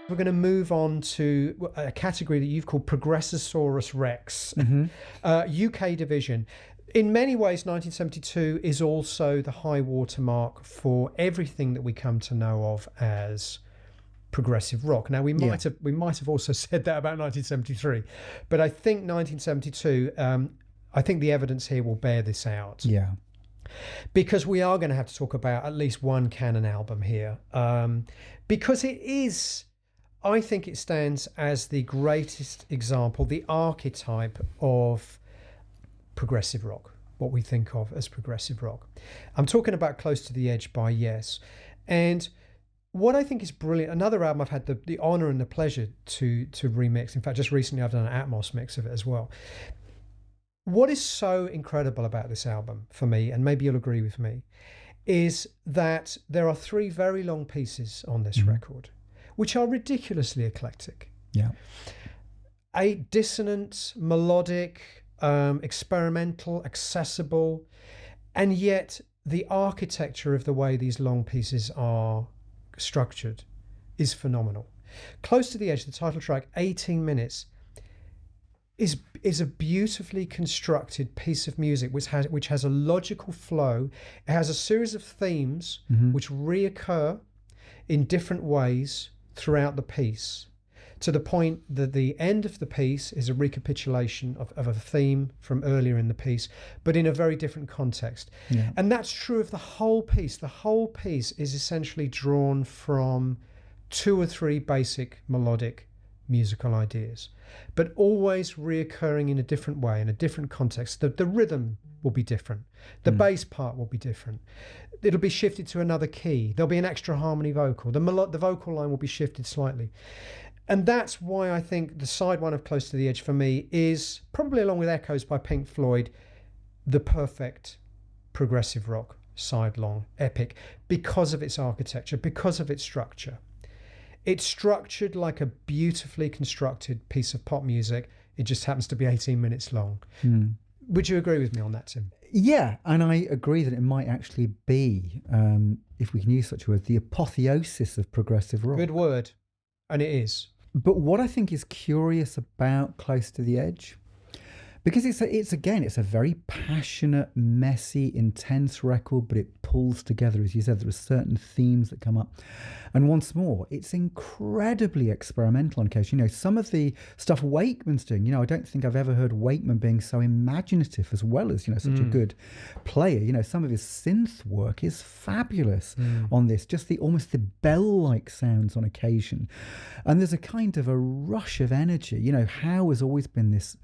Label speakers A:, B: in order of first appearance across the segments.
A: We're going to move on to a category that you've called Progressosaurus Rex, UK division. In many ways, 1972 is also the high watermark for everything that we come to know of as progressive rock. Now, we might have also said that about 1973, but I think 1972, I think the evidence here will bear this out.
B: Yeah.
A: Because we are going to have to talk about at least one canon album here, because it is, I think it stands as the greatest example, the archetype of progressive rock, what we think of as progressive rock. I'm talking about Close to the Edge by Yes. And what I think is brilliant, another album I've had the honor and the pleasure to remix. In fact, just recently I've done an Atmos mix of it as well. What is so incredible about this album for me, and maybe you'll agree with me, is that there are 3 very long pieces on this record, which are ridiculously eclectic.
B: Yeah.
A: A dissonant, melodic, experimental, accessible, and yet the architecture of the way these long pieces are structured is phenomenal. Close to the Edge, the title track, 18 minutes, is a beautifully constructed piece of music which has a logical flow. It has a series of themes which reoccur in different ways throughout the piece, to the point that the end of the piece is a recapitulation of a theme from earlier in the piece, but in a very different context. Yeah. And that's true of the whole piece. The whole piece is essentially drawn from 2 or 3 basic melodic musical ideas, but always reoccurring in a different way, in a different context. The rhythm will be different. The bass part will be different. It'll be shifted to another key. There'll be an extra harmony vocal. The vocal line will be shifted slightly. And that's why I think the side one of Close to the Edge for me is, probably along with Echoes by Pink Floyd, the perfect progressive rock side-long epic, because of its architecture, because of its structure. It's structured like a beautifully constructed piece of pop music. It just happens to be 18 minutes long. Would you agree with me on that, Tim?
B: Yeah, and I agree that it might actually be, if we can use such a word, the apotheosis of progressive rock.
A: Good word. And it is.
B: But what I think is curious about Close to the Edge, because it's a very passionate, messy, intense record, but it pulls together, as you said, there are certain themes that come up. And once more, it's incredibly experimental on occasion. Some of the stuff Wakeman's doing, I don't think I've ever heard Wakeman being so imaginative as well as, such a good player. Some of his synth work is fabulous on this, just almost the bell-like sounds on occasion. And there's a kind of a rush of energy. Howe has always been this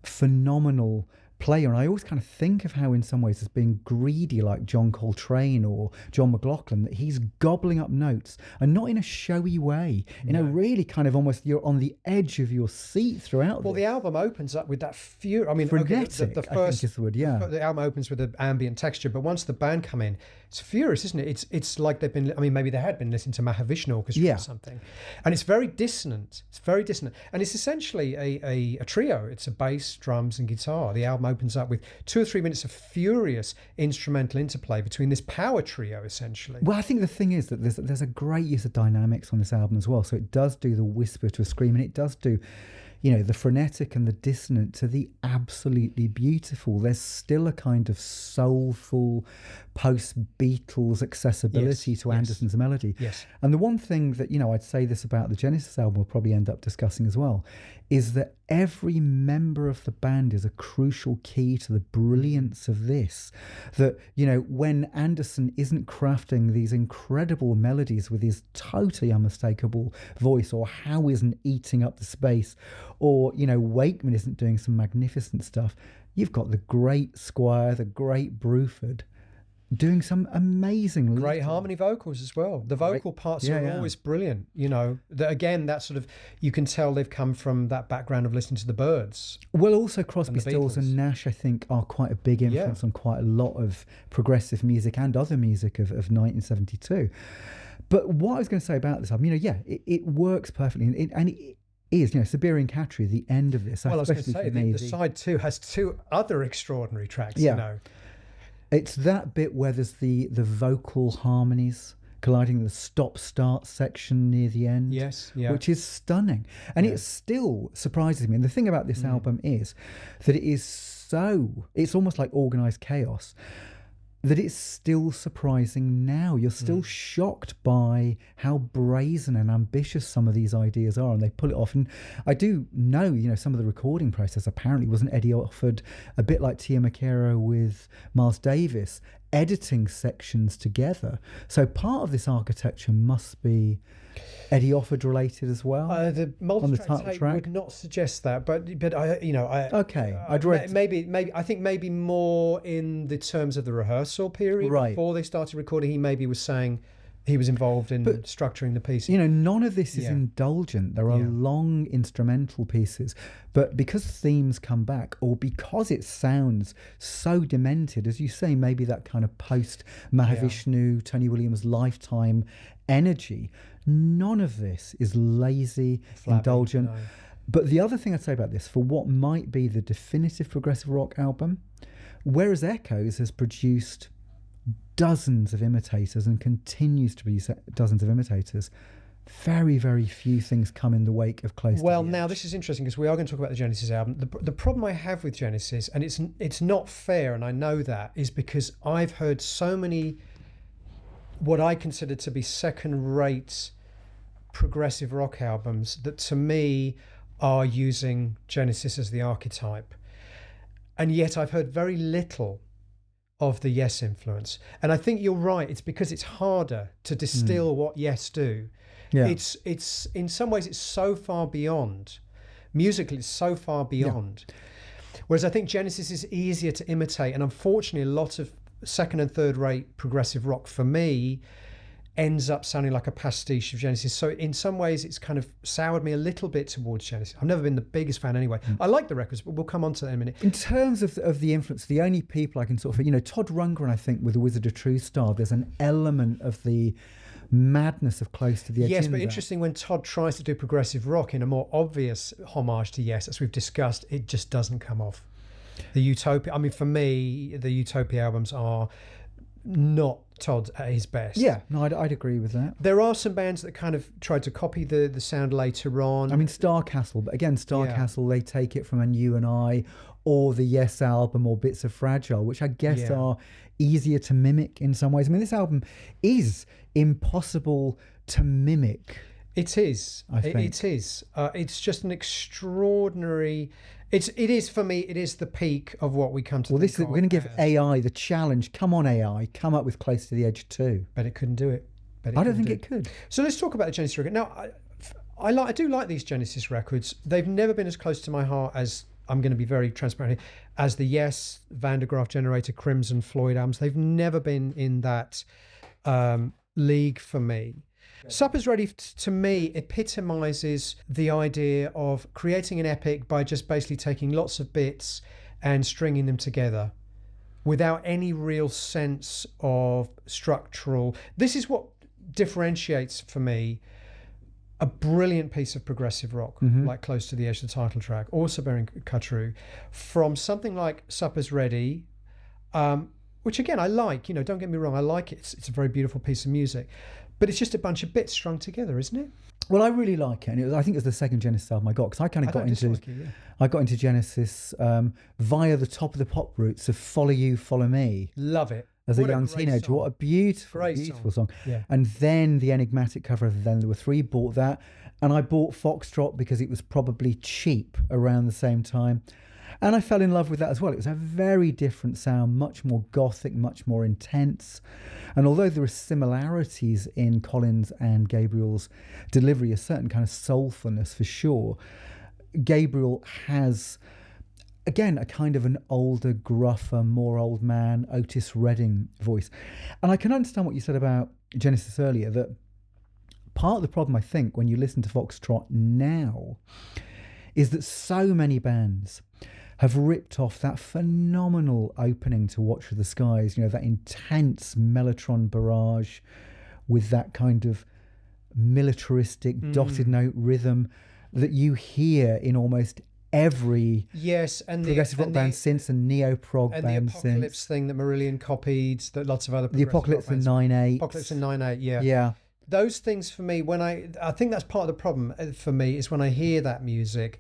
B: phenomenal player, and I always kind of think of how in some ways as being greedy, like John Coltrane or John McLaughlin, that he's gobbling up notes, and not in a showy way, really kind of almost you're on the edge of your seat throughout.
A: Well, the album opens up with that fury. I mean,
B: frenetic,
A: the first,
B: I think is the word, yeah.
A: The album opens with an ambient texture, but once the band come in, it's furious, isn't it? It's like they've been, maybe they had been listening to Mahavishnu Orchestra or something. And it's very dissonant. And it's essentially a trio. It's a bass, drums, and guitar. The album opens up with 2 or 3 minutes of furious instrumental interplay between this power trio, essentially.
B: Well, I think the thing is that there's a great use of dynamics on this album as well. So it does do the whisper to a scream, and it does do the frenetic and the dissonant to the absolutely beautiful. There's still a kind of soulful post-Beatles accessibility to Anderson's melody.
A: Yes.
B: And the one thing that, I'd say this about the Genesis album, we'll probably end up discussing as well, is that every member of the band is a crucial key to the brilliance of this. That, when Anderson isn't crafting these incredible melodies with his totally unmistakable voice, or Howe isn't eating up the space, or, Wakeman isn't doing some magnificent stuff, you've got the great Squire, the great Bruford, doing some amazing
A: great harmony vocals as well. The vocal parts are always brilliant. That sort of, you can tell they've come from that background of listening to the Byrds.
B: Well, also Crosby, Stills and Nash, I think, are quite a big influence on quite a lot of progressive music and other music of 1972. But what I was going to say about this album, it works perfectly, and it is, Siberian Cattery, the end of this.
A: Well, I was going to say, the side 2 has 2 other extraordinary tracks,
B: It's that bit where there's the vocal harmonies colliding with the stop-start section near the end.
A: Yes, yeah.
B: Which is stunning. And it still surprises me. And the thing about this album is that it's almost like organised chaos, that it's still surprising now. You're still shocked by how brazen and ambitious some of these ideas are, and they pull it off. And I do know, some of the recording process apparently wasn't Eddie offered, a bit like Tia Makero with Miles Davis, editing sections together. So part of this architecture must be Eddie Offord related as well.
A: The multi-track tape would not suggest that, but
B: I'd read
A: maybe more in the terms of the rehearsal period before they started recording. He maybe was saying he was involved in structuring the piece.
B: None of this is indulgent. There are long instrumental pieces, but because themes come back, or because it sounds so demented, as you say, maybe that kind of post Mahavishnu, Tony Williams lifetime energy. None of this is lazy, indulgent. No. But the other thing I'd say about this, for what might be the definitive progressive rock album, whereas Echoes has produced dozens of imitators and continues to produce dozens of imitators, very, very few things come in the wake of Close to the Edge.
A: Now this is interesting because we are going to talk about the Genesis album. The problem I have with Genesis, and it's not fair, and I know that, is because I've heard so many what I consider to be second-rate progressive rock albums that to me are using Genesis as the archetype. And yet I've heard very little of the Yes influence. And I think you're right, it's because it's harder to distill what Yes do. Yeah. It's in some ways it's so far beyond. Musically it's so far beyond. Yeah. Whereas I think Genesis is easier to imitate, and unfortunately a lot of second and third rate progressive rock for me ends up sounding like a pastiche of Genesis. So in some ways it's kind of soured me a little bit towards Genesis. I've never been the biggest fan anyway. I like the records, but we'll come on to that in a minute.
B: In terms of the influence, the only people I can sort of, Todd Rundgren, I think, with the Wizard of True Star, there's an element of the madness of Close to the Edge.
A: Yes, but interesting when Todd tries to do progressive rock in a more obvious homage to Yes, as we've discussed, it just doesn't come off. The Utopia, I mean, for me, the Utopia albums are not Todd at his best.
B: Yeah, no, I'd agree with that.
A: There are some bands that kind of tried to copy the sound later on.
B: I mean, Starcastle, but again, Starcastle, they take it from A You and I, or the Yes album, or Bits of Fragile, which I guess are easier to mimic in some ways. I mean, this album is impossible to mimic.
A: It is. I think. It is. It's just an extraordinary... It is for me. It is the peak of what we come to. Well,
B: we're going to give AI the challenge. Come on, AI, come up with Close to the Edge too.
A: But it couldn't do it.
B: I don't think it could.
A: So let's talk about the Genesis record. Now, I do like these Genesis records. They've never been as close to my heart as, I'm going to be very transparent here, as the Yes, Van der Graaf Generator, Crimson, Floyd albums. They've never been in that league for me. Supper's Ready, to me, epitomizes the idea of creating an epic by just basically taking lots of bits and stringing them together without any real sense of structural. This is what differentiates for me a brilliant piece of progressive rock, like Close to the Edge, the title track, or Sabering Kutru, from something like Supper's Ready, which again I like, don't get me wrong, I like it. It's a very beautiful piece of music. But it's just a bunch of bits strung together, isn't it?
B: Well, I really like it, and I think it was the second Genesis album I got, because I kind of got into Genesis via the Top of the Pop roots of Follow You, Follow Me.
A: Love it.
B: As a young teenager, what a beautiful song. Yeah. And then the enigmatic cover of Then There Were Three, bought that, and I bought Foxtrot because it was probably cheap around the same time. And I fell in love with that as well. It was a very different sound, much more gothic, much more intense. And although there are similarities in Collins and Gabriel's delivery, a certain kind of soulfulness for sure, Gabriel has, again, a kind of an older, gruffer, more old man, Otis Redding voice. And I can understand what you said about Genesis earlier, that part of the problem, I think, when you listen to Foxtrot now, is that so many bands have ripped off that phenomenal opening to Watch of the Skies, that intense mellotron barrage with that kind of militaristic dotted note rhythm that you hear in almost every
A: yes, and
B: progressive rock band since, and neo-prog
A: and
B: band
A: the Apocalypse
B: since.
A: thing that Marillion copied, that lots of other
B: The Apocalypse and 9/8.
A: Apocalypse and 9/8, yeah.
B: Yeah.
A: Those things for me, I think that's part of the problem for me, is when I hear that music,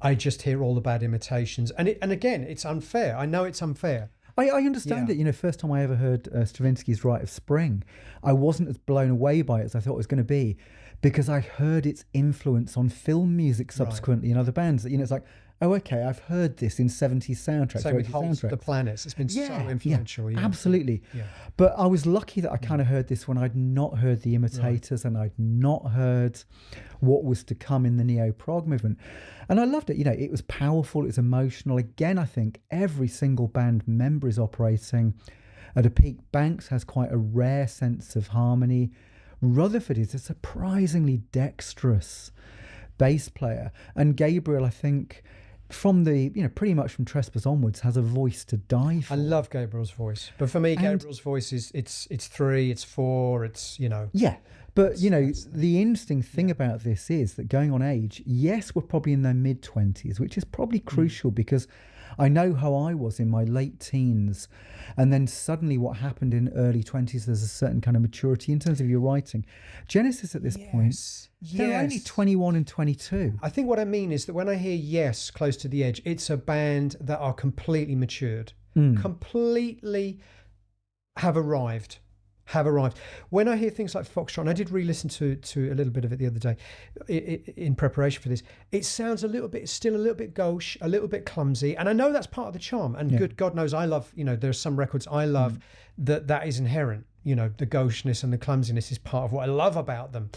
A: I just hear all the bad imitations, and again, it's unfair. I know it's unfair.
B: I understand it. First time I ever heard Stravinsky's Rite of Spring, I wasn't as blown away by it as I thought it was going to be, because I heard its influence on film music subsequently in other bands. That it's like, oh, okay, I've heard this in 70s soundtracks.
A: Same with Holt's The Planets. It's been so influential.
B: Yeah, absolutely. Yeah. But I was lucky that I kind of heard this when I'd not heard the imitators and I'd not heard what was to come in the neo-prog movement. And I loved it. It was powerful, it was emotional. Again, I think every single band member is operating at a peak. Banks has quite a rare sense of harmony. Rutherford is a surprisingly dexterous bass player. And Gabriel, I think, from the pretty much from Trespass onwards, has a voice to die for.
A: I love Gabriel's voice, but for me, Gabriel's voice is it's 3, it's 4, it's
B: yeah. But the interesting thing about this is that going on age, yes, we're probably in their mid-20s, which is probably crucial because I know how I was in my late teens, and then suddenly what happened in early 20s, there's a certain kind of maturity in terms of your writing. Genesis at this point, they're only 21 and 22.
A: I think what I mean is that when I hear Yes, Close to the Edge, it's a band that are completely matured, completely have arrived. When I hear things like Foxtrot, and I did re-listen to a little bit of it the other day in preparation for this, it sounds still a little bit gauche, a little bit clumsy, and I know that's part of the charm, and good God knows I love, there's some records I love that is inherent, the gaucheness and the clumsiness is part of what I love about them.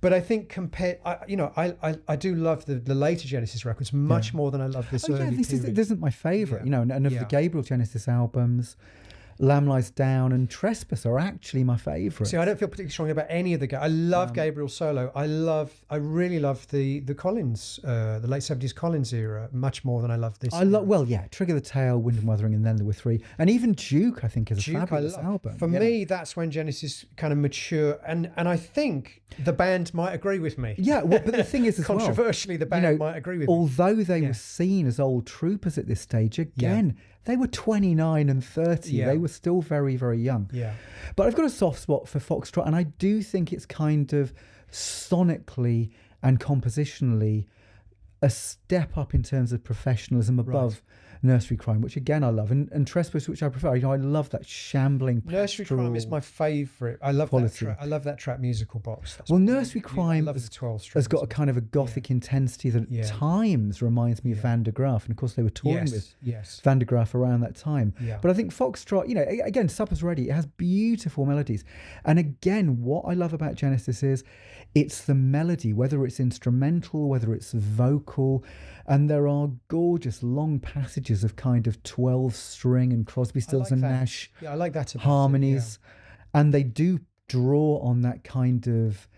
A: But I think I do love the later Genesis records much more than I love this early
B: this
A: period.
B: isn't my favourite, and of the Gabriel Genesis albums, Lamb Lies Down and Trespass are actually my favourites.
A: See, I don't feel particularly strongly about any of the I love Gabriel solo. I really love the Collins, the late 70s Collins era much more than I love this.
B: Trigger the Tail, Wind and Wuthering, and then there were 3. And even Duke, I think, is a fabulous album.
A: For me, that's when Genesis kind of mature, and I think the band might agree with me.
B: Yeah, but the thing is, as
A: controversially, the band might agree with me.
B: Although they were seen as old troopers at this stage, again, they were 29 and 30. Yeah. They were still very, very young.
A: Yeah.
B: But I've got a soft spot for Foxtrot, and I do think it's kind of sonically and compositionally a step up in terms of professionalism above Nursery Crime, which again I love, and Trespass, which I prefer. I love that shambling.
A: Nursery Crime is my favourite. I love that track. I love that track musical box.
B: Nursery Crime has got a kind of a gothic intensity that at times reminds me of Van der Graaf, and of course they were touring with Van der Graaf around that time.
A: Yeah.
B: But I think Foxtrot, again, Supper's Ready, it has beautiful melodies, and again, what I love about Genesis is it's the melody, whether it's instrumental, whether it's vocal. And there are gorgeous long passages of kind of 12-string and Crosby, Stills and Nash harmonies. And they do draw on that kind of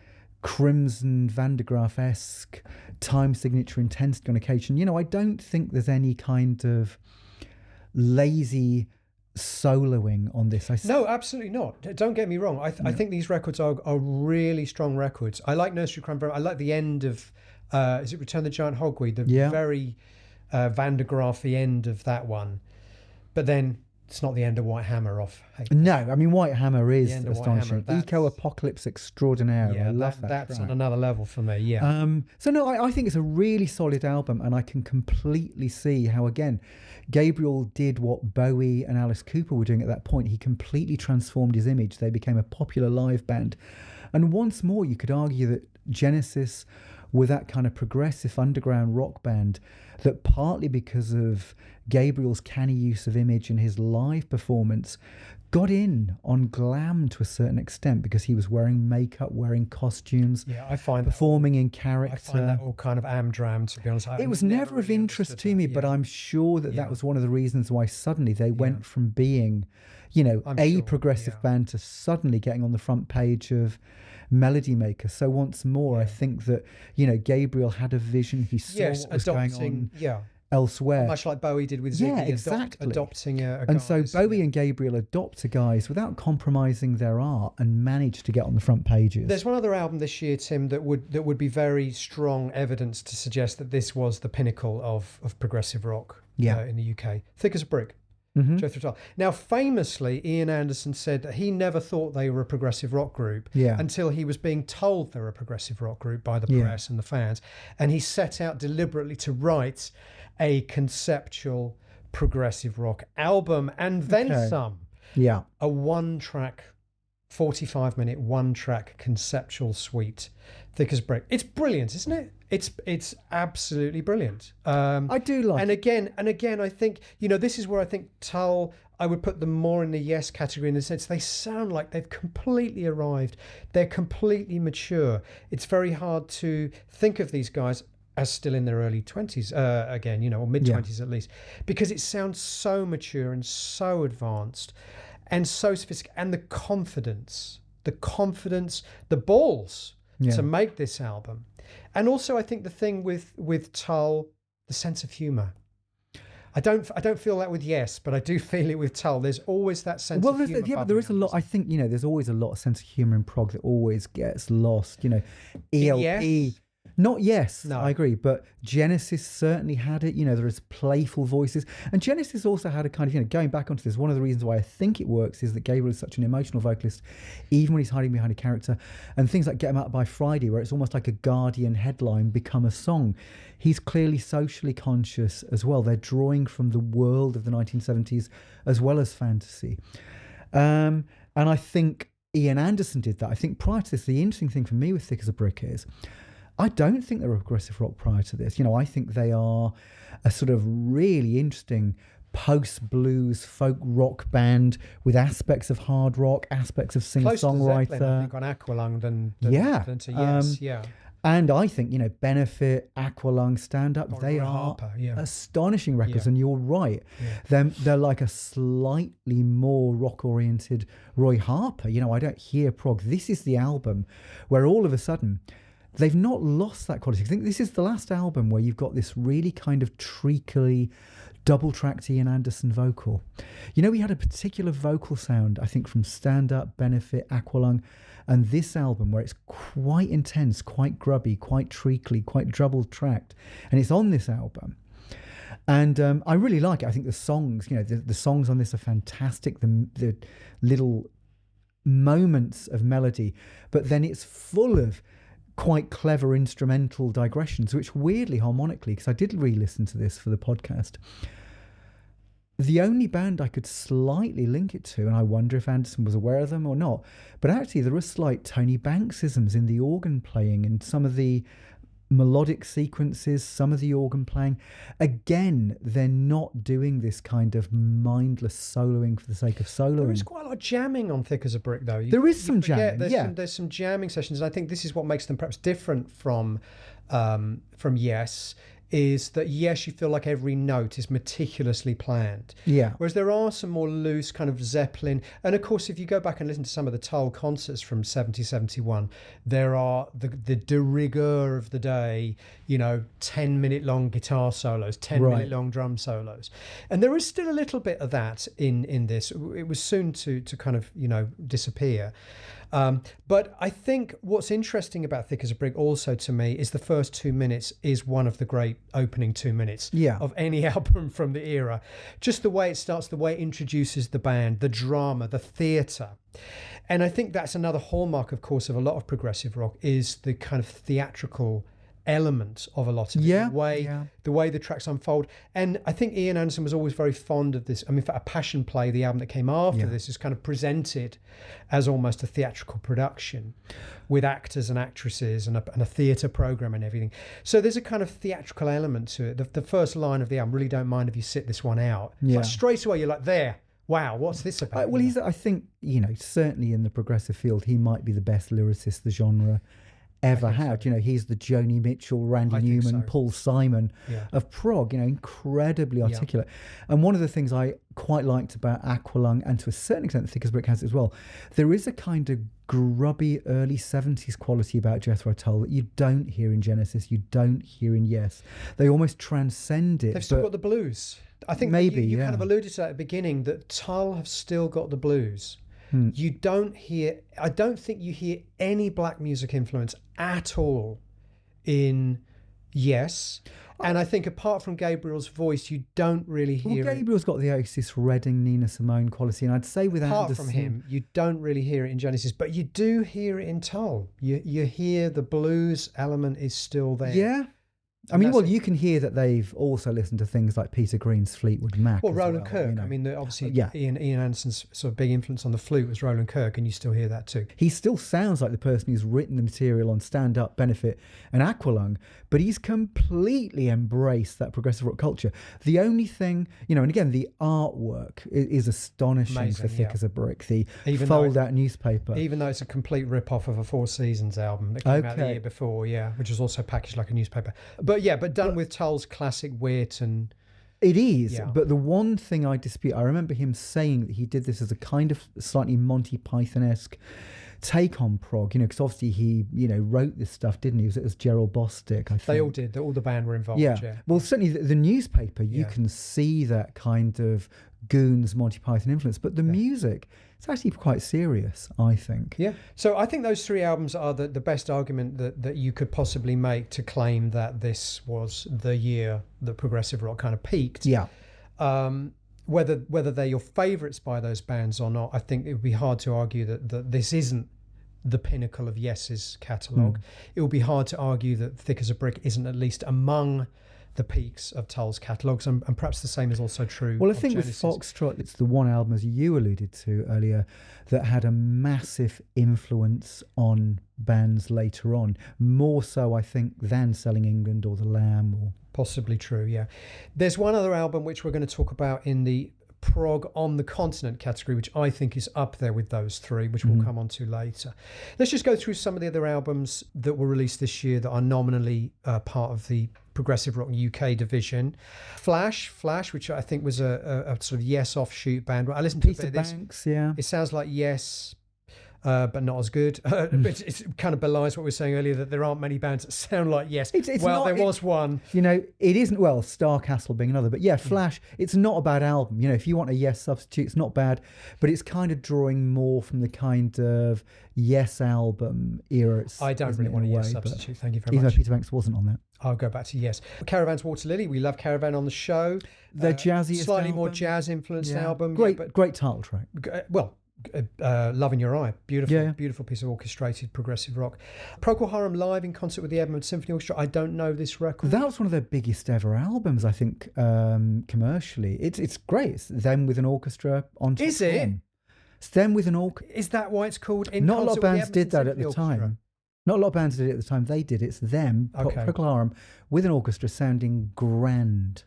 B: Crimson Van der Graaf-esque time signature intensity on occasion. I don't think there's any kind of lazy soloing on this.
A: No, absolutely not. Don't get me wrong. I think these records are really strong records. I like Nursery Crime. I like the end of... is it Return the Giant Hogweed? The very Van der Graaf-y end of that one. But then it's not the end of White Hammer off.
B: No, I mean, White Hammer is astonishing. Eco-apocalypse extraordinaire. I love that.
A: That's on another level for me, yeah.
B: I think it's a really solid album, and I can completely see how, again, Gabriel did what Bowie and Alice Cooper were doing at that point. He completely transformed his image. They became a popular live band. And once more, you could argue that Genesis were that kind of progressive underground rock band that, partly because of Gabriel's canny use of image and his live performance, got in on glam to a certain extent because he was wearing makeup, wearing costumes, performing in character. I find
A: that all kind of amdram, to be honest.
B: It was never of interest to me, but I'm sure that was one of the reasons why suddenly they went from being, progressive band to suddenly getting on the front page of Melody Maker. So once more, I think that Gabriel had a vision. He saw what was going on elsewhere.
A: Much like Bowie did with Ziggy,
B: Yeah, exactly.
A: adopting a
B: And
A: guise,
B: so Bowie and Gabriel adopt a guise without compromising their art and manage to get on the front pages.
A: There's one other album this year, Tim, that would be very strong evidence to suggest that this was the pinnacle of progressive rock in the UK. Thick as a Brick. Jethro Tull. Now, famously, Ian Anderson said that he never thought they were a progressive rock group until he was being told they were a progressive rock group by the press and the fans. And he set out deliberately to write a conceptual progressive rock album and then some.
B: Yeah.
A: A one-track, 45-minute, one-track conceptual suite. Thick as a Brick. It's brilliant, isn't it? It's absolutely brilliant.
B: I do like
A: and again, I think, this is where I think Tull, I would put them more in the yes category, in the sense they sound like they've completely arrived. They're completely mature. It's very hard to think of these guys as still in their early 20s again, or mid-20s at least, because it sounds so mature and so advanced and so sophisticated. And the confidence, the balls to make this album. And also, I think the thing with Tull, the sense of humour. I don't feel that with Yes, but I do feel it with Tull. There's always that sense of humour.
B: But there is a lot. I think there's always a lot of sense of humour in prog that always gets lost. ELP.
A: Yes.
B: Not Yes,
A: no.
B: I agree, but Genesis certainly had it. There is playful voices, and Genesis also had a kind of going back onto this. One of the reasons why I think it works is that Gabriel is such an emotional vocalist, even when he's hiding behind a character, and things like Get 'Em Out by Friday, where it's almost like a Guardian headline become a song. He's clearly socially conscious as well. They're drawing from the world of the 1970s as well as fantasy, and I think Ian Anderson did that. I think prior to this, the interesting thing for me with Thick as a Brick is, I don't think they were progressive rock prior to this. I think they are a sort of really interesting post-blues folk rock band with aspects of hard rock, aspects of singer-songwriter.
A: Close to Zeppelin, I think, on Aqualung than to Yes.
B: And I think, Benefit, Aqualung, Stand Up, they are
A: Harper,
B: astonishing records. And you're right.
A: Yeah.
B: They're like a slightly more rock-oriented Roy Harper. I don't hear prog. This is the album where all of a sudden they've not lost that quality. I think this is the last album where you've got this really kind of treacly, double-tracked Ian Anderson vocal. We had a particular vocal sound, I think, from Stand Up, Benefit, Aqualung, and this album where it's quite intense, quite grubby, quite treacly, quite double-tracked, and it's on this album. And I really like it. I think the songs, the songs on this are fantastic. The little moments of melody, but then it's full of quite clever instrumental digressions, which weirdly harmonically, because I did re-listen to this for the podcast, the only band I could slightly link it to, and I wonder if Anderson was aware of them or not, but actually there are slight Tony Banksisms in the organ playing and some of the melodic sequences, some of the organ playing. Again, they're not doing this kind of mindless soloing for the sake of soloing.
A: There is quite a lot of jamming on Thick as a Brick, though.
B: There is some jamming,
A: there's some jamming sessions, and I think this is what makes them perhaps different from Yes, is that Yes, you feel like every note is meticulously planned.
B: Yeah.
A: Whereas there are some more loose kind of Zeppelin. And of course, if you go back and listen to some of the Tull concerts from 70, 71, there are the de rigueur of the day, 10-minute long guitar solos, 10-minute long drum solos. And there is still a little bit of that in this. It was soon to kind of, disappear. But I think what's interesting about Thick as a Brick also to me is the first 2 minutes is one of the great opening 2 minutes of any album from the era. Just the way it starts, the way it introduces the band, the drama, the theatre. And I think that's another hallmark, of course, of a lot of progressive rock is the kind of theatrical element of a lot of it, the way the tracks unfold. And I think Ian Anderson was always very fond of this. I mean, for A Passion Play, the album that came after this, is kind of presented as almost a theatrical production with actors and actresses and a theatre program and everything. So there's a kind of theatrical element to it. The first line of the album, really don't mind if you sit this one out. It's like straight away you're like, there, wow, what's this about?
B: Well, I think, certainly in the progressive field, he might be the best lyricist the genre ever had.
A: so.
B: He's the Joni Mitchell, Randy
A: I think
B: Newman,
A: so.
B: Paul Simon
A: Yeah.
B: of prog, incredibly articulate. And one of the things I quite liked about Aqualung, and to a certain extent Thick as Brick has it as well, there is a kind of grubby early 70s quality about Jethro Tull that you don't hear in Genesis, you don't hear in Yes. They almost transcend it.
A: They've still got the blues. I think
B: maybe
A: you kind of alluded to that at the beginning, that Tull have still got the blues. You don't hear, I don't think you hear any black music influence at all in Yes. And I think apart from Gabriel's voice, you don't really hear
B: Gabriel's got the Oasis, Redding, Nina Simone quality, and I'd say with
A: apart
B: Anderson,
A: from him, you don't really hear it in Genesis, but you do hear it in Tull. You hear the blues element is still there.
B: Yeah. I mean, you can hear that they've also listened to things like Peter Green's Fleetwood Mac.
A: Well, Roland Kirk. I mean, obviously, Ian Anderson's sort of big influence on the flute was Roland Kirk, and you still hear that too.
B: He still sounds like the person who's written the material on Stand Up, Benefit, and Aqualung, but he's completely embraced that progressive rock culture. The only thing, and again, the artwork is astonishing.
A: Amazing,
B: for Thick as a Brick, the
A: Even
B: fold-out newspaper.
A: Even though it's a complete rip-off of a Four Seasons album that came out the year before, which was also packaged like a newspaper. But done with Tull's classic wit and...
B: It is, but the one thing I dispute, I remember him saying that he did this as a kind of slightly Monty Python-esque take on prog, because obviously he, wrote this stuff, didn't he? It was Gerald Bostic, I think.
A: They all did. All the band were involved,
B: Well, certainly the newspaper, you can see that kind of Goons Monty Python influence, but the music, it's actually quite serious, I think.
A: Yeah. So I think those three albums are the best argument that you could possibly make to claim that this was the year that progressive rock kind of peaked.
B: Yeah.
A: Whether they're your favourites by those bands or not, I think it would be hard to argue that this isn't the pinnacle of Yes's catalogue. It would be hard to argue that Thick as a Brick isn't at least among the peaks of Tull's catalogues, and perhaps the same is also true.
B: Well, I think with Foxtrot, it's the one album, as you alluded to earlier, that had a massive influence on bands later on, more so, I think, than Selling England or The Lamb. Or
A: possibly true, yeah. There's one other album which we're going to talk about in the prog on the continent category, which I think is up there with those three, which we'll come on to later. Let's just go through some of the other albums that were released this year that are nominally part of the progressive rock UK division. Flash, which I think was a sort of Yes offshoot band. I listened to
B: Peter Banks,
A: It sounds like Yes, but not as good. But it kind of belies what we were saying earlier, that there aren't many bands that sound like Yes. There was one.
B: It isn't, Star Castle being another, but Flash, it's not a bad album. If you want a Yes substitute, it's not bad, but it's kind of drawing more from the kind of Yes album era.
A: I don't really want a Yes substitute, thank you very much.
B: Even though Peter Banks wasn't on that.
A: I'll go back to Yes. Caravan's Waterloo. We love Caravan on the show.
B: Their jazziest
A: slightly
B: album.
A: More jazz influenced album.
B: Great title track.
A: Love in Your Eye. Beautiful piece of orchestrated progressive rock. Procol Harum live in concert with the Edmonton Symphony Orchestra. I don't know this record.
B: That was one of their biggest ever albums, I think, commercially. It's great. It's them with an orchestra on top.
A: Is it?
B: It's them with an orchestra.
A: Is that why it's called
B: Not a lot of bands did that at the time. Not a lot of bands did it at the time. They did. It's them, Procol Harum, with an orchestra sounding grand.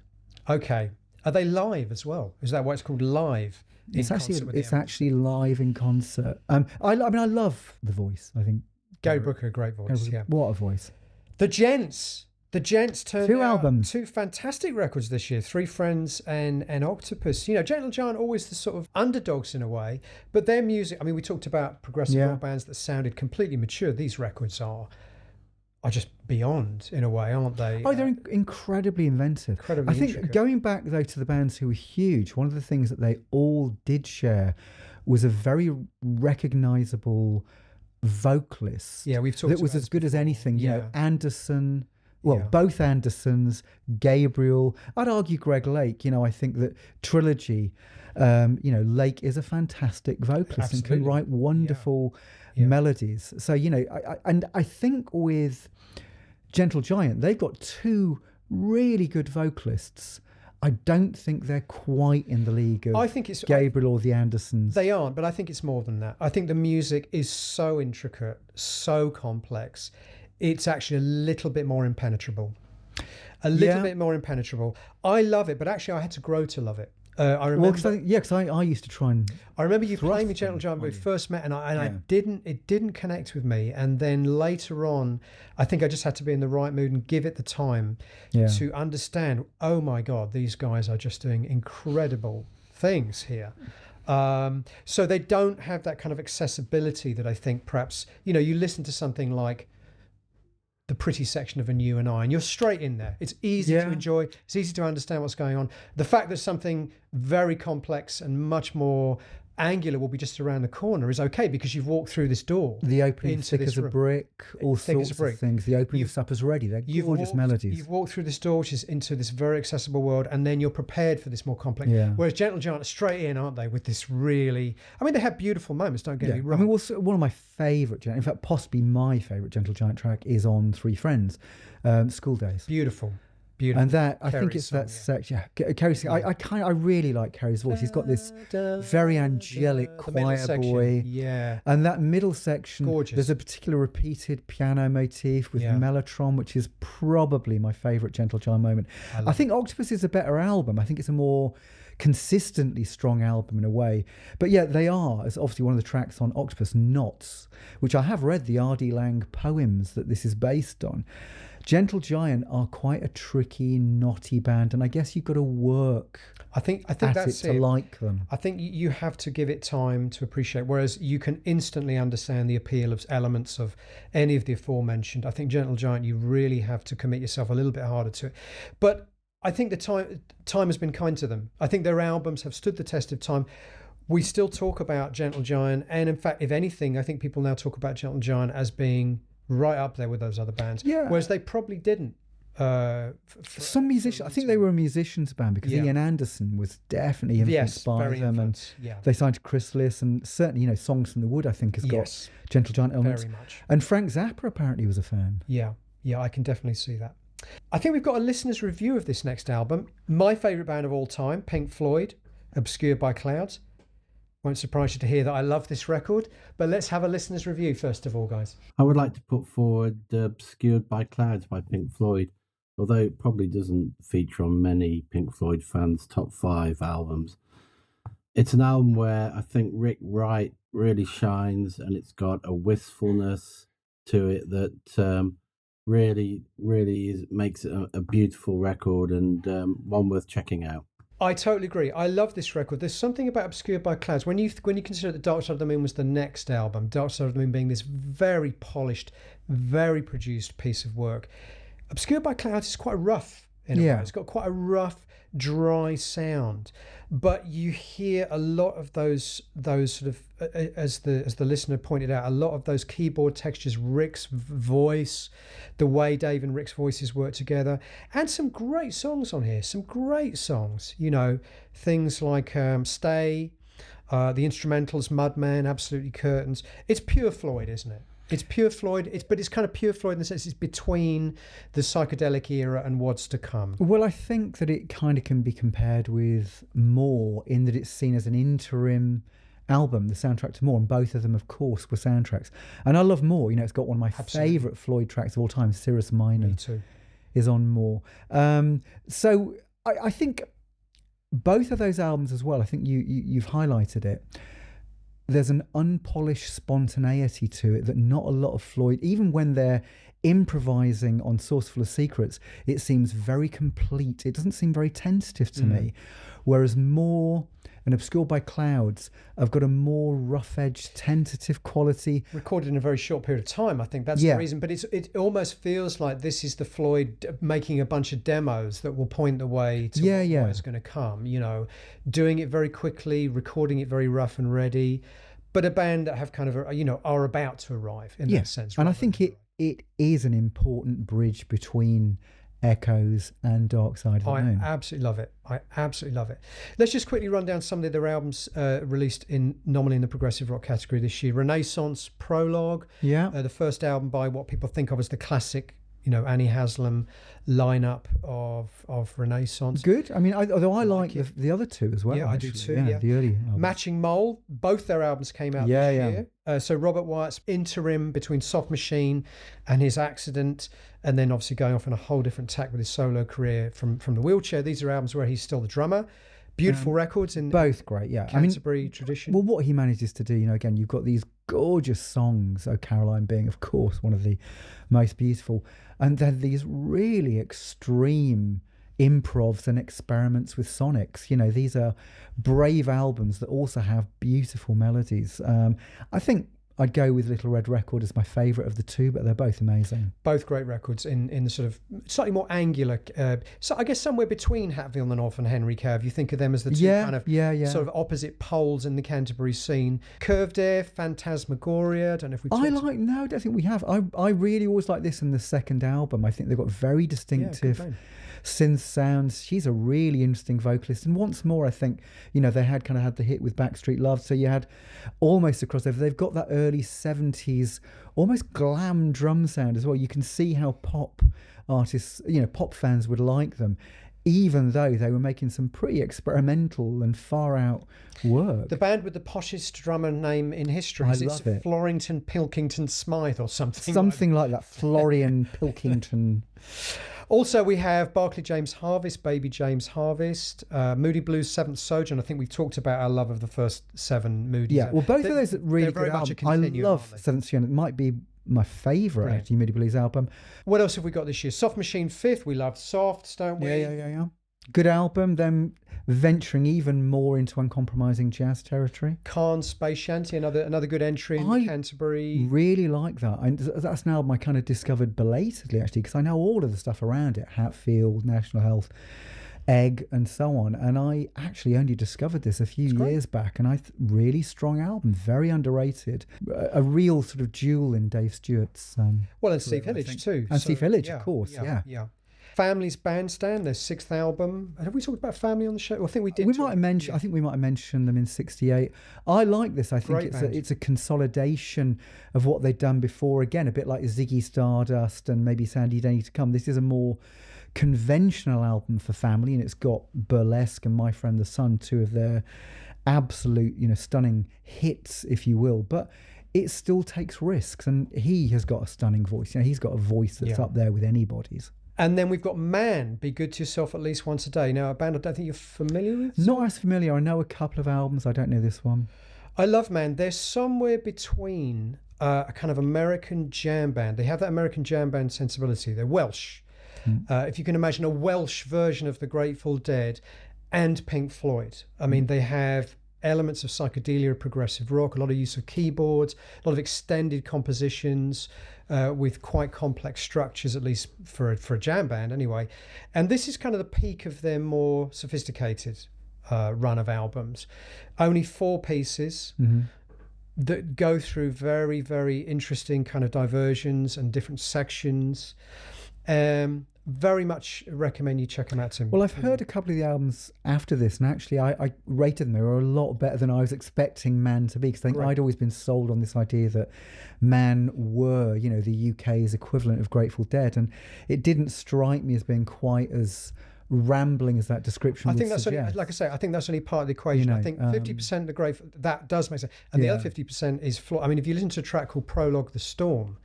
A: Okay. Are they live as well? Is that why it's called live?
B: It's actually live in concert. I love the voice. I think
A: Gary Brooker, great voice.
B: What a voice.
A: The Gents turned
B: two
A: out
B: albums,
A: two fantastic records this year. Three Friends and Octopus. Gentle Giant always the sort of underdogs in a way, but their music. I mean, we talked about progressive rock bands that sounded completely mature. These records are just beyond in a way, aren't they?
B: Oh, they're incredibly inventive. I think
A: intricate. Going
B: back though to the bands who were huge, one of the things that they all did share was a very recognisable vocalist.
A: Yeah, we've talked
B: that was as good as anything. Anderson. Both Andersons, Gabriel. I'd argue Greg Lake. I think that Trilogy. Lake is a fantastic vocalist and can write wonderful melodies. So I think with Gentle Giant, they've got two really good vocalists. I don't think they're quite in the league of Gabriel or the Andersons.
A: They aren't, but I think it's more than that. I think the music is so intricate, so complex. It's actually a little bit more impenetrable. I love it, but actually I had to grow to love it. I remember.
B: Because I used to try and.
A: I remember you
B: thrust
A: playing with Gentle
B: them
A: Giant when
B: on
A: we
B: you.
A: first met, and
B: Yeah.
A: it didn't connect with me. And then later on, I think I just had to be in the right mood and give it the time
B: Yeah.
A: to understand. Oh my God, these guys are just doing incredible things here. So they don't have that kind of accessibility that I think perhaps, you know, you listen to something like the pretty section of A You and I, and you're straight in there. It's easy to enjoy. It's easy to understand what's going on. The fact that something very complex and much more angular will be just around the corner is okay because you've walked through this door.
B: The opening
A: into
B: thick
A: this
B: as a
A: room.
B: brick, all
A: Thick as a
B: sorts
A: brick.
B: of things. The opening of Supper's Ready. They're gorgeous melodies.
A: You've walked through this door, which is into this very accessible world, and then you're prepared for this more complex.
B: Yeah.
A: Whereas Gentle Giant are straight in, aren't they, with this really... I mean, they have beautiful moments, don't get me
B: I
A: wrong.
B: mean, one of my favourite, in fact, possibly my favourite Gentle Giant track is on Three Friends, School Days.
A: Beautiful.
B: And that I think
A: Carrie's
B: it's
A: song,
B: that section. Carrie's. I really like Carrie's voice. He's got this very angelic
A: the middle
B: choir
A: section,
B: boy.
A: Yeah.
B: And that middle section,
A: Gorgeous.
B: there's a particular repeated piano motif with mellotron, which is probably my favourite Gentle Giant moment. I think Octopus is a better album. I think it's a more consistently strong album in a way. But yeah, they are. It's obviously one of the tracks on Octopus, Knots, which I have read the R.D. Lang poems that this is based on. Gentle Giant are quite a tricky, knotty band, and I guess you've got to work
A: I think
B: at
A: that's
B: it to like them.
A: I think you have to give it time to appreciate, whereas you can instantly understand the appeal of elements of any of the aforementioned. I think Gentle Giant, you really have to commit yourself a little bit harder to it. But I think the time has been kind to them. I think their albums have stood the test of time. We still talk about Gentle Giant, and in fact, if anything, I think people now talk about Gentle Giant as being right up there with those other bands.
B: Yeah.
A: Whereas they probably didn't.
B: Some musicians, I think they were a musicians band because Ian Anderson was definitely influenced by them, and they signed to Chrysalis, and certainly, you know, Songs from the Wood, I think, has got Gentle Giant elements.
A: Very much.
B: And Frank Zappa apparently was a fan.
A: Yeah, I can definitely see that. I think we've got a listener's review of this next album. My favourite band of all time, Pink Floyd, Obscured by Clouds. Won't surprise you to hear that I love this record, but let's have a listener's review first of all, guys.
C: I would like to put forward Obscured by Clouds by Pink Floyd, although it probably doesn't feature on many Pink Floyd fans' top 5 albums. It's an album where I think Rick Wright really shines, and it's got a wistfulness to it that really makes it a beautiful record and one worth checking out.
A: I totally agree. I love this record. There's something about Obscured by Clouds. When you consider that Dark Side of the Moon was the next album, Dark Side of the Moon being this very polished, very produced piece of work, Obscured by Clouds is quite rough in a way. It's got quite a rough, dry sound. But you hear a lot of those sort of, as the listener pointed out, a lot of those keyboard textures, Rick's voice, the way Dave and Rick's voices work together, and some great songs on here. Some great songs, you know, things like Stay, the instrumentals, Mudman, Absolutely Curtains. It's pure Floyd, isn't it? It's pure Floyd, but it's kind of pure Floyd in the sense it's between the psychedelic era and what's to come.
B: Well, I think that it kind of can be compared with More in that it's seen as an interim album, the soundtrack to More, and both of them, of course, were soundtracks. And I love More. You know, it's got one of my favourite Floyd tracks of all time, Cirrus Minor.
A: Me too.
B: Is on More. So I think both of those albums as well, I think you've highlighted it. There's an unpolished spontaneity to it that not a lot of Floyd, even when they're improvising on Source Full of Secrets, it seems very complete. It doesn't seem very tentative to me. Whereas More and Obscured by Clouds have got a more rough-edged, tentative quality.
A: Recorded in a very short period of time, I think that's the reason. But it almost feels like this is the Floyd making a bunch of demos that will point the way to what is going to come. You know, doing it very quickly, recording it very rough and ready. But a band that have kind of, are about to arrive in that sense.
B: And I think it is an important bridge between Echoes and Dark Side of the Moon.
A: I absolutely love it. Let's just quickly run down some of their albums released nominally in the progressive rock category this year. Renaissance, Prologue, the first album by what people think of as the classic, Annie Haslam lineup of Renaissance.
B: Good. I mean, although I like the other two as well.
A: Yeah,
B: actually.
A: I do too.
B: Yeah, the early albums.
A: Matching Mole, both their albums came out this year. So Robert Wyatt's interim between Soft Machine and his Accident, and then obviously going off on a whole different tack with his solo career from the Wheelchair. These are albums where he's still the drummer, Beautiful records in
B: both great, yeah.
A: Canterbury tradition.
B: Well, what he manages to do, again, you've got these gorgeous songs, Oh Caroline being, of course, one of the most beautiful, and then these really extreme improvs and experiments with sonics. These are brave albums that also have beautiful melodies. I think I'd go with Little Red Record as my favourite of the two, but they're both amazing.
A: Both great records in the sort of slightly more angular, so I guess somewhere between Hatfield and the North and Henry Cow. If you think of them as the two kind of sort of opposite poles in the Canterbury scene. Curved Air, Phantasmagoria. I don't know if we talked
B: No, I don't think we have. I really always like this in the second album. I think they've got very distinctive synth sounds. She's a really interesting vocalist, and once more I think they had the hit with Backstreet Love, so you had almost a crossover. They've got that early 70s almost glam drum sound as well. You can see how pop artists, pop fans would like them, even though they were making some pretty experimental and far out work.
A: The band with the poshest drummer name in history.
B: I love it.
A: Florington Pilkington Smythe or something.
B: Something like that. Florian Pilkington.
A: Also, we have Barclay James Harvest, Baby James Harvest, Moody Blues, Seventh Soldier, and I think we've talked about our love of the first 7 Moody.
B: Yeah, well, both of those are really good albums. I love Seventh Soldier. It might be my favourite, actually, Moody Blues album.
A: What else have we got this year? Soft Machine 5th. We love Softs, don't we?
B: Yeah. Good album. Them venturing even more into uncompromising jazz territory.
A: Khan's Space Shanty, another good entry in Canterbury.
B: Really like that. And that's an album I kind of discovered belatedly, actually, because I know all of the stuff around it, Hatfield, National Health, Egg, and so on. And I actually only discovered this a few years back, and really strong album, very underrated. A real sort of jewel in Dave Stewart's.
A: And Steve Hillage too.
B: And Steve Hillage, of course, yeah.
A: Family's Bandstand, their 6th album. Have we talked about Family on the show? Well, I think we did.
B: I think we might have mentioned them in '68. I like this. I think it's a consolidation of what they'd done before. Again, a bit like Ziggy Stardust and maybe Sandy Day to Come. This is a more conventional album for Family, and it's got Burlesque and My Friend the Sun, two of their absolute, stunning hits, if you will. But it still takes risks, and he has got a stunning voice. He's got a voice that's up there with anybody's.
A: And then we've got Man, Be Good to Yourself at Least Once a Day. Now, a band I don't think you're familiar with?
B: Not as familiar. I know a couple of albums. I don't know this one.
A: I love Man. They're somewhere between a kind of American jam band. They have that American jam band sensibility. They're Welsh. If you can imagine a Welsh version of the Grateful Dead and Pink Floyd. I mean, they have elements of psychedelia, progressive rock, a lot of use of keyboards, a lot of extended compositions, with quite complex structures, at least for a jam band anyway. And this is kind of the peak of their more sophisticated run of albums. Only 4 pieces that go through very, very interesting kind of diversions and different sections. Very much recommend you check them out, Tim.
B: Well, I've heard a couple of the albums after this, and actually I rated them. They were a lot better than I was expecting Man to be, because I think I'd always been sold on this idea that Man were, the UK's equivalent of Grateful Dead, and it didn't strike me as being quite as rambling as that description would suggest.
A: Only, like I say, I think that's only part of the equation. I think 50% the Grateful, that does make sense, and the other 50% is Floyd. I mean, if you listen to a track called Prologue, The Storm,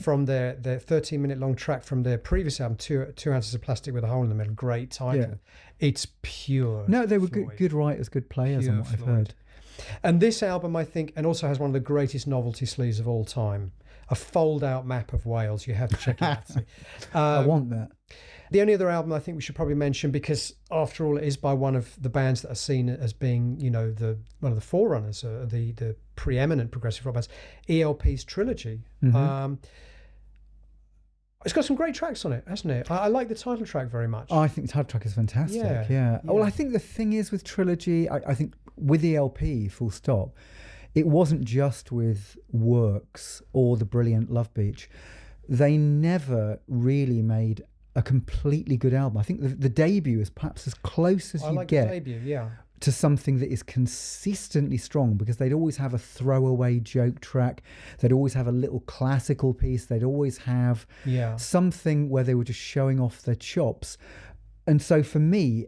A: from their 13-minute long track from their previous album, Two Ounces of Plastic with a Hole in the Middle, great title. It's pure.
B: No, they were good writers, good players, on what I've heard.
A: And this album, I think, and also has one of the greatest novelty sleeves of all time, a fold-out map of Wales. You have to check it out.
B: I want that.
A: The only other album I think we should probably mention, because after all it is by one of the bands that are seen as being, one of the forerunners, the preeminent progressive rock bands, ELP's Trilogy. It's got some great tracks on it, hasn't it? I like the title track very much.
B: I think the title track is fantastic. Yeah. Well, I think the thing is with Trilogy, I think with ELP, full stop, it wasn't just with Works or the brilliant Love Beach. They never really made a completely good album. I think the debut is perhaps as close as you get
A: the debut,
B: to something that is consistently strong, because they'd always have a throwaway joke track, they'd always have a little classical piece, they'd always have something where they were just showing off their chops. And so for me,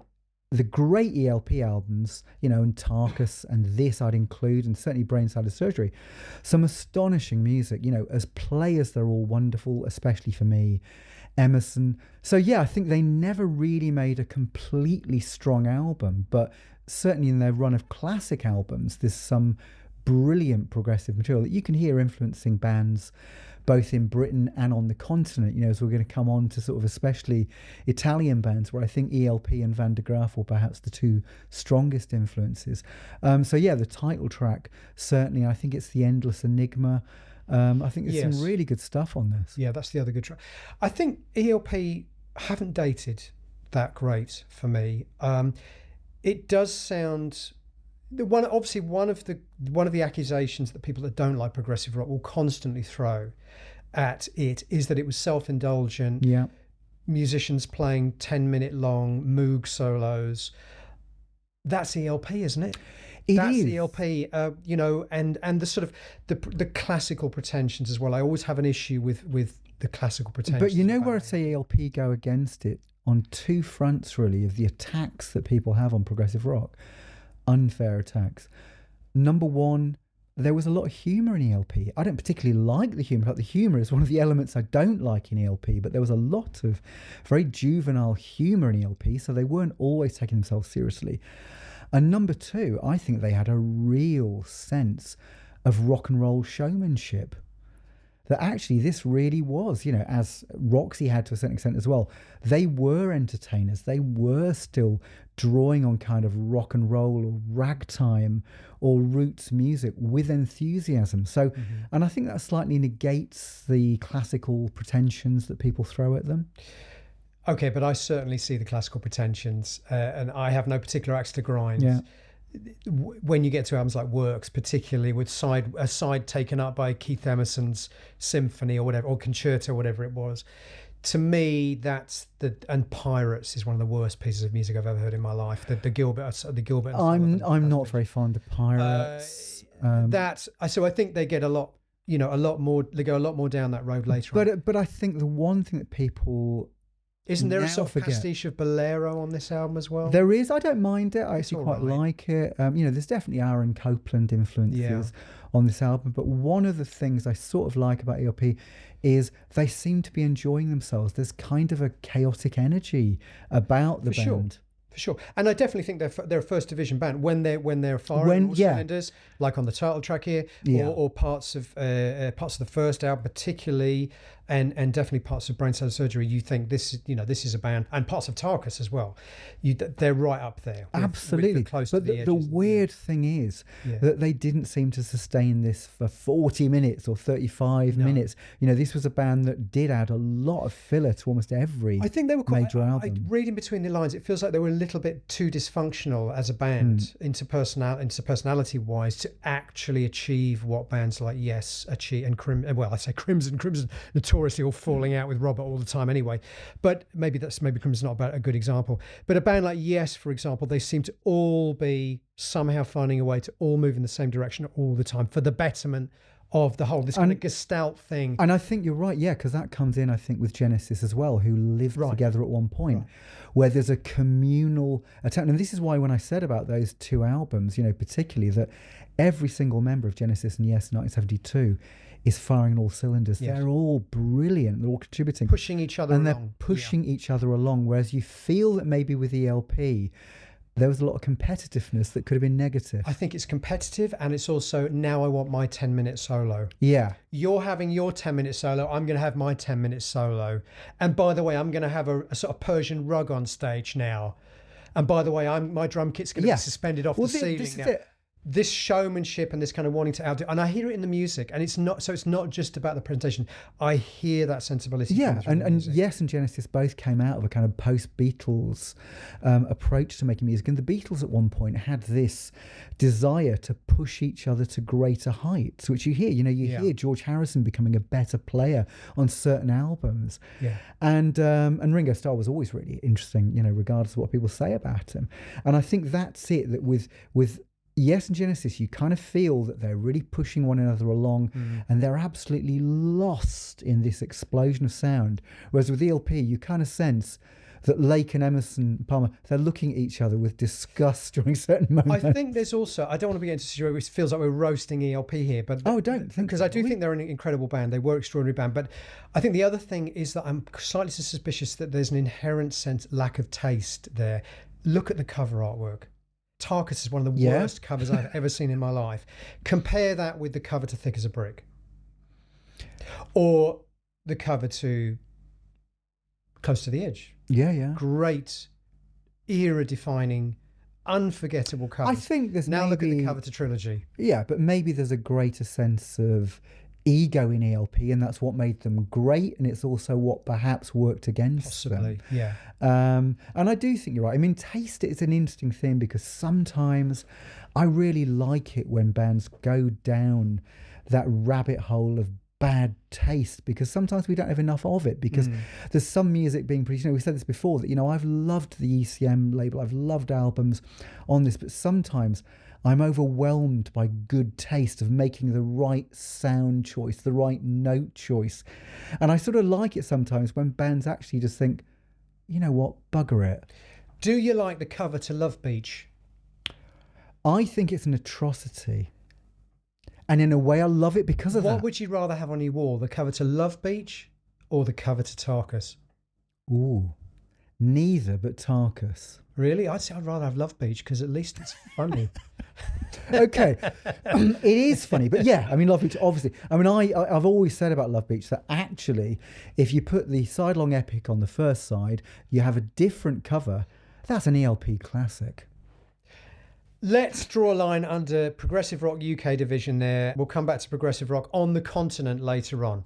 B: the great ELP albums, and Tarkus and this I'd include, and certainly Brainside of Surgery, some astonishing music, as players they're all wonderful, especially for me. Emerson. So I think they never really made a completely strong album, but certainly in their run of classic albums, there's some brilliant progressive material that you can hear influencing bands both in Britain and on the continent, as we're going to come on to sort of especially Italian bands, where I think ELP and Van de Graaf were perhaps the two strongest influences. So yeah, the title track, certainly, I think it's The Endless Enigma. I think there's some really good stuff on this.
A: Yeah, that's the other good track. I think ELP haven't dated that great for me. It does sound... One of the accusations that people that don't like progressive rock will constantly throw at it is that it was self-indulgent.
B: Yeah,
A: musicians playing 10-minute long Moog solos. That's ELP, isn't it? That's ELP. And the sort of the classical pretensions as well. I always have an issue with the classical pretensions.
B: But where I'd say ELP go against it on two fronts, really, of the attacks that people have on progressive rock. Unfair attacks. Number one, there was a lot of humour in ELP. I don't particularly like the humour. In fact, the humour is one of the elements I don't like in ELP, but there was a lot of very juvenile humour in ELP, so they weren't always taking themselves seriously. And number two, I think they had a real sense of rock and roll showmanship. That actually this really was, as Roxy had to a certain extent as well, they were entertainers. They were still drawing on kind of rock and roll or ragtime or roots music with enthusiasm. So, and I think that slightly negates the classical pretensions that people throw at them.
A: Okay, but I certainly see the classical pretensions, and I have no particular axe to grind.
B: Yeah.
A: When you get to albums like Works, particularly with a side taken up by Keith Emerson's Symphony or whatever, or Concerto, whatever it was, to me and Pirates is one of the worst pieces of music I've ever heard in my life. The Gilbert.
B: I'm not very fond of Pirates.
A: So I think they get a lot more. They go a lot more down that road later on.
B: But I think the one thing that people...
A: Isn't there a sort of pastiche of Bolero on this album as well?
B: There is. I don't mind it. I actually quite like it. There's definitely Aaron Copland influences on this album. But one of the things I sort of like about ELP is they seem to be enjoying themselves. There's kind of a chaotic energy about the band.
A: For sure, and I definitely think they're a first division band when they're firing all cylinders, like on the title track here, or parts of the first album particularly, and definitely parts of Brainstem Surgery. You think this is a band, and parts of Tarkus as well. They're right up there.
B: Absolutely,
A: close
B: but
A: to the edges.
B: The weird thing is that they didn't seem to sustain this for 40 minutes or 35 minutes. This was a band that did add a lot of filler to almost every major album.
A: Reading between the lines, it feels like they were a little bit too dysfunctional as a band into personality wise to actually achieve what bands like Yes achieve, and Crimson notoriously all falling out with Robert all the time anyway, but maybe Crimson's not a good example. But a band like Yes, for example, they seem to all be somehow finding a way to all move in the same direction all the time for the betterment of the whole, this kind of gestalt thing.
B: And I think you're right, because that comes in, I think, with Genesis as well, who lived together at one point, where there's a communal attempt. And this is why when I said about those two albums, particularly that every single member of Genesis and Yes 1972 is firing on all cylinders. Yes. They're all brilliant. They're all contributing.
A: Pushing each other along.
B: And they're pushing each other along, whereas you feel that maybe with ELP, there was a lot of competitiveness that could have been negative.
A: I think it's competitive, and it's also, now I want my 10-minute solo.
B: Yeah.
A: You're having your 10-minute solo, I'm going to have my 10-minute solo. And by the way, I'm going to have a sort of Persian rug on stage now. And by the way, my drum kit's going to be suspended off the ceiling now. This showmanship and this kind of wanting to outdo, and I hear it in the music, and it's not just about the presentation. I hear that sensibility.
B: Yeah, and Yes and Genesis both came out of a kind of post-Beatles approach to making music, and the Beatles at one point had this desire to push each other to greater heights, which you hear. You hear George Harrison becoming a better player on certain albums.
A: Yeah,
B: and Ringo Starr was always really interesting, regardless of what people say about him. And I think that's it. That with Yes and Genesis, you kind of feel that they're really pushing one another along, and they're absolutely lost in this explosion of sound. Whereas with ELP, you kind of sense that Lake and Emerson Palmer, they're looking at each other with disgust during certain moments.
A: I think there's also, I don't want to be into a situation where it feels like we're roasting ELP here, but
B: don't think,
A: because I do think they're an incredible band. They were an extraordinary band, but I think the other thing is that I'm slightly suspicious that there's an inherent lack of taste there. Look at the cover artwork. Tarkus is one of the worst covers I've ever seen in my life. Compare that with the cover to Thick as a Brick. Or the cover to Close to the Edge.
B: Yeah.
A: Great, era-defining, unforgettable covers.
B: I think there's
A: now look at the
B: maybe-
A: cover to Trilogy.
B: Yeah, but maybe there's a greater sense of ego in ELP, and that's what made them great, and it's also what perhaps worked against
A: Possibly,
B: them.
A: yeah.
B: And I do think you're right. I mean, taste is an interesting thing because sometimes I really like it when bands go down that rabbit hole of bad taste, because sometimes we don't have enough of it, because there's some music being produced. We said this before, that I've loved the ECM label, I've loved albums on this, but sometimes I'm overwhelmed by good taste of making the right sound choice, the right note choice. And I sort of like it sometimes when bands actually just think, you know what, bugger it.
A: Do you like the cover to Love Beach?
B: I think it's an atrocity. And in a way, I love it because of that.
A: What would you rather have on your wall, the cover to Love Beach or the cover to Tarkus?
B: Ooh, neither, but Tarkus.
A: Really? I'd say I'd rather have Love Beach because at least it's funny.
B: Okay, it is funny, but yeah, I mean, Love Beach, obviously. I mean, I've always said about Love Beach that actually, if you put the sidelong epic on the first side, you have a different cover. That's an ELP classic.
A: Let's draw a line under Progressive Rock UK division there. We'll come back to Progressive Rock on the continent later on.